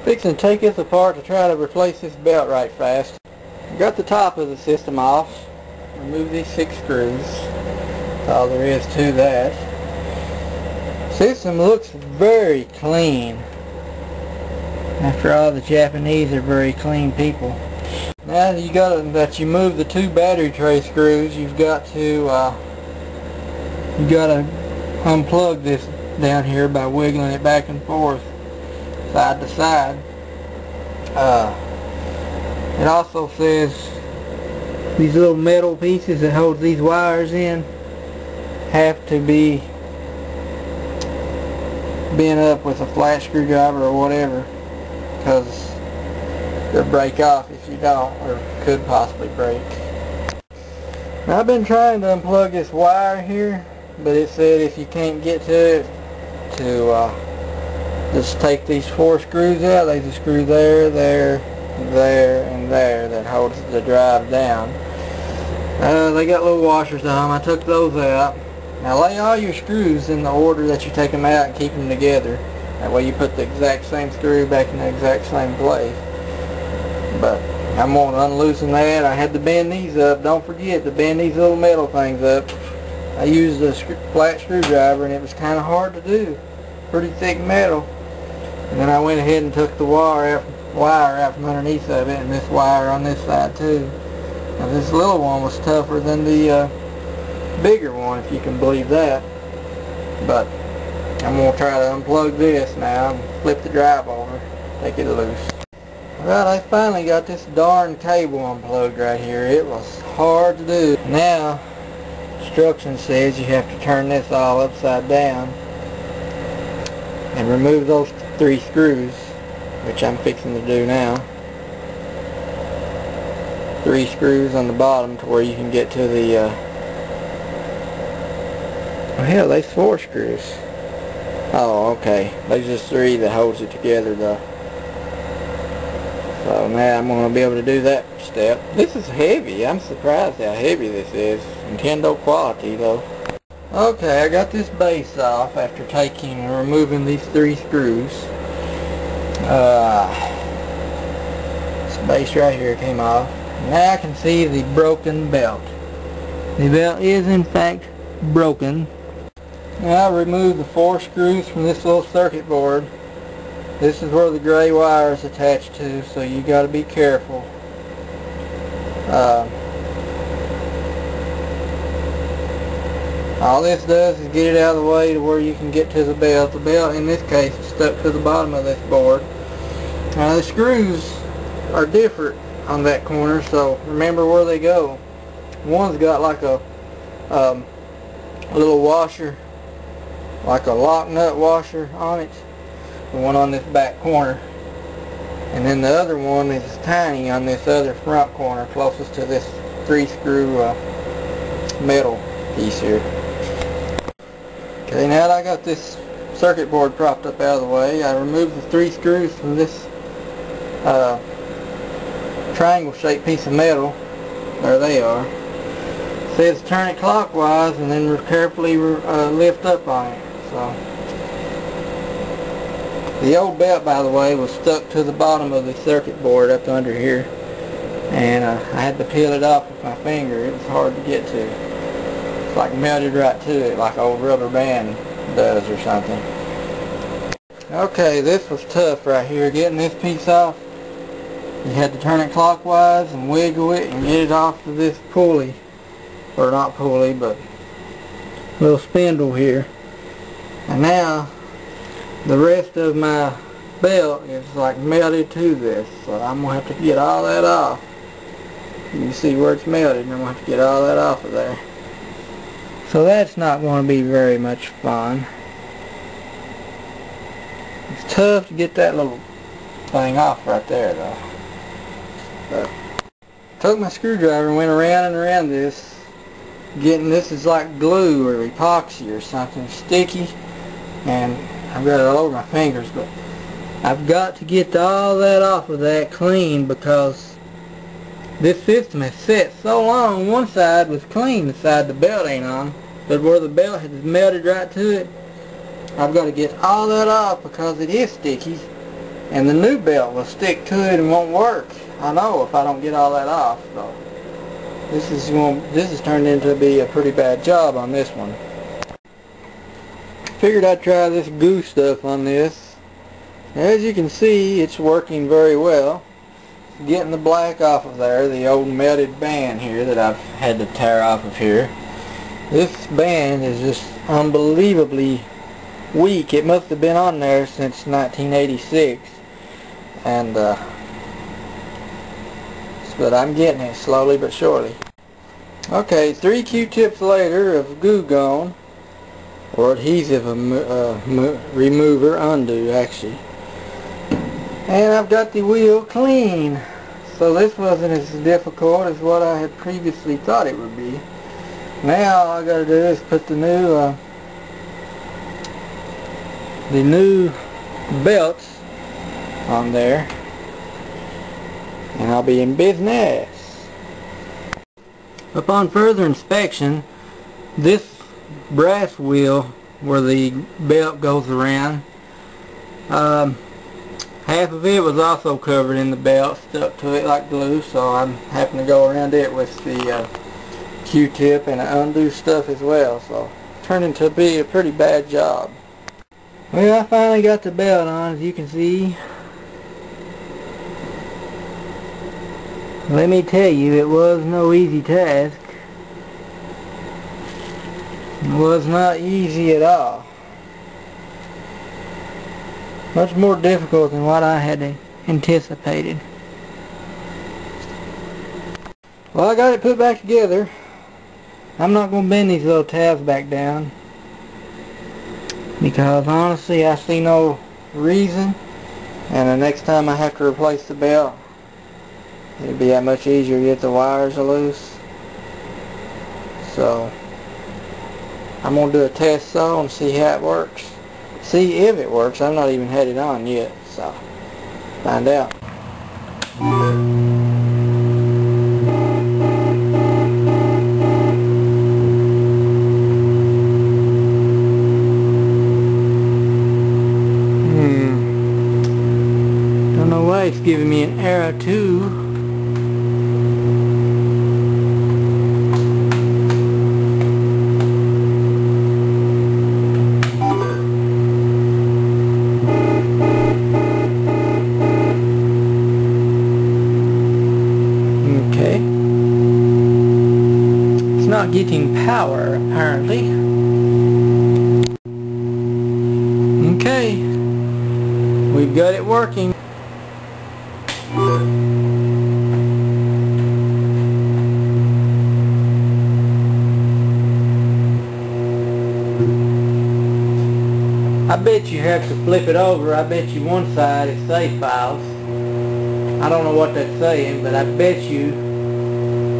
Fixing to take this apart to try to replace this belt right fast. Got the top of the system off. Remove these 6 screws. That's all there is to that. System looks very clean. After all, the Japanese are very clean people. Now that you move the 2 battery tray screws, you've got to unplug this down here by wiggling it back and forth, side to side. It also says these little metal pieces that hold these wires in have to be bent up with a flat screwdriver or whatever, because they'll break off if you don't, or could possibly break. Now, I've been trying to unplug this wire here, but it said if you can't get to it, to just take these 4 screws out. There's a screw there, there, and there that holds the drive down. They got little washers on them. I took those out. Now lay all your screws in the order that you take them out and keep them together. That way you put the exact same screw back in the exact same place. But I'm going to unloosen that. I had to bend these up. Don't forget to bend these little metal things up. I used a flat screwdriver and it was kind of hard to do. Pretty thick metal. And then I went ahead and took the wire out from underneath of it, and this wire on this side too. Now this little one was tougher than the bigger one, if you can believe that. But I'm going to try to unplug this now and flip the drive over, take it loose. Alright, I finally got this darn cable unplugged right here. It was hard to do. Now, instruction says you have to turn this all upside down and remove those 3 screws, which I'm fixing to do now. 3 screws on the bottom to where you can get to the oh hell, there's 4 screws. Oh, okay. There's just 3 that holds it together though. So now I'm going to be able to do that step. This is heavy. I'm surprised how heavy this is. Nintendo quality though. Okay, I got this base off after taking and removing these 3 screws. This base right here came off. Now I can see the broken belt. The belt is in fact broken. Now I removed the 4 screws from this little circuit board. This is where the gray wire is attached to, so you got to be careful. All this does is get it out of the way to where you can get to the belt. The belt in this case is stuck to the bottom of this board. Now the screws are different on that corner, so remember where they go. One's got like a little washer, like a lock nut washer on it. The one on this back corner. And then the other one is tiny on this other front corner, closest to this 3 screw metal piece here. Okay, now that I got this circuit board propped up out of the way, I removed the 3 screws from this triangle shaped piece of metal. There they are. It says turn it clockwise and then carefully lift up on it. So the old belt, by the way, was stuck to the bottom of the circuit board up under here, and I had to peel it off with my finger. It was hard to get to. It's like melted right to it, like an old rubber band does or something. Okay, this was tough right here. Getting this piece off, you had to turn it clockwise and wiggle it and get it off of this pulley, or not pulley, but little spindle here. And now the rest of my belt is like melted to this, so I'm going to have to get all that off. You can see where it's melted, and I'm going to have to get all that off of there. So that's not going to be very much fun. It's tough to get that little thing off right there though. But took my screwdriver and went around and around this. This is like glue or epoxy or something sticky, and I've got it all over my fingers, but I've got to get all that off of that clean, because this system has set so long. One side was clean, the side the belt ain't on, but where the belt has melted right to it, I've got to get all that off because it is sticky, and the new belt will stick to it and won't work. I know, if I don't get all that off. So this is turned into be a pretty bad job on this one. Figured I'd try this glue stuff on this. As you can see, it's working very well. Getting the black off of there, the old melted band here that I've had to tear off of here. This band is just unbelievably weak. It must have been on there since 1986, and but I'm getting it slowly but surely. Okay, 3 Q-tips later of glue gone, or adhesive remover, undo actually, and I've got the wheel clean. So this wasn't as difficult as what I had previously thought it would be. Now all I gotta do is put the new belts on there, and I'll be in business. Upon further inspection, this brass wheel where the belt goes around, half of it was also covered in the belt, stuck to it like glue, so I'm having to go around it with the Q-tip and undo stuff as well, so it turned into be a pretty bad job. Well, I finally got the belt on, as you can see. Let me tell you, it was no easy task. It was not easy at all. Much more difficult than what I had anticipated. Well, I got it put back together. I'm not going to bend these little tabs back down, because honestly I see no reason, and the next time I have to replace the belt, it'll be that much easier to get the wires loose. So I'm going to do a test saw and see how it works. See if it works. I've not even had it on yet, so find out. Don't know why it's giving me an error too. Not getting power apparently. Okay, we've got it working. I bet you have to flip it over. I bet you one side is save files. I don't know what that's saying, but I bet you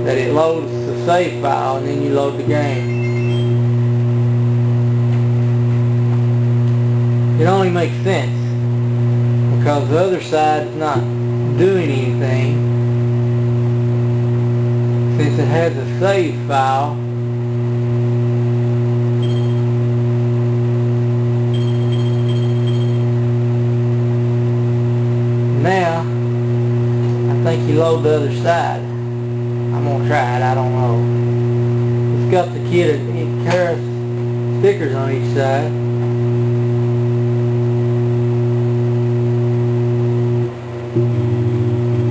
that it loads the save file and then you load the game. It only makes sense because the other side is not doing anything, since it has a save file. Now I think you load the other side. I'm gonna try it, I don't know. It's got the kit of stickers on each side.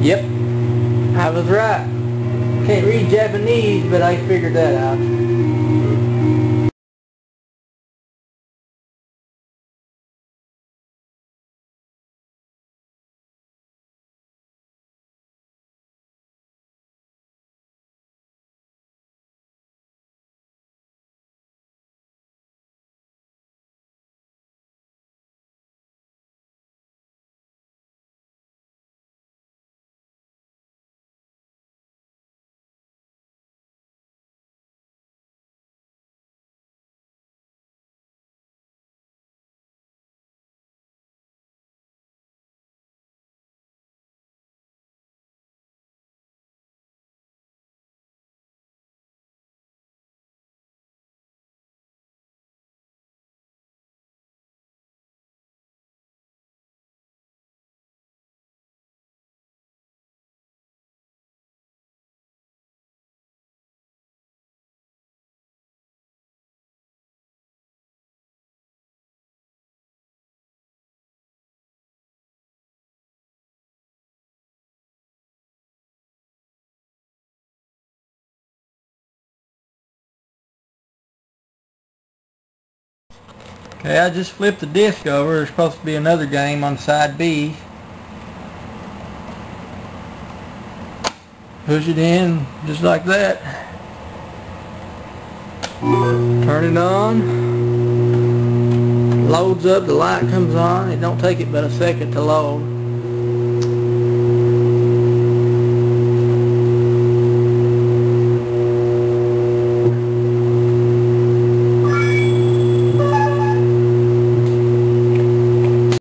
Yep, I was right. Can't read Japanese, but I figured that out. Okay, I just flipped the disc over. There's supposed to be another game on side B. Push it in just like that. Turn it on. Loads up, the light comes on. It don't take it but a second to load.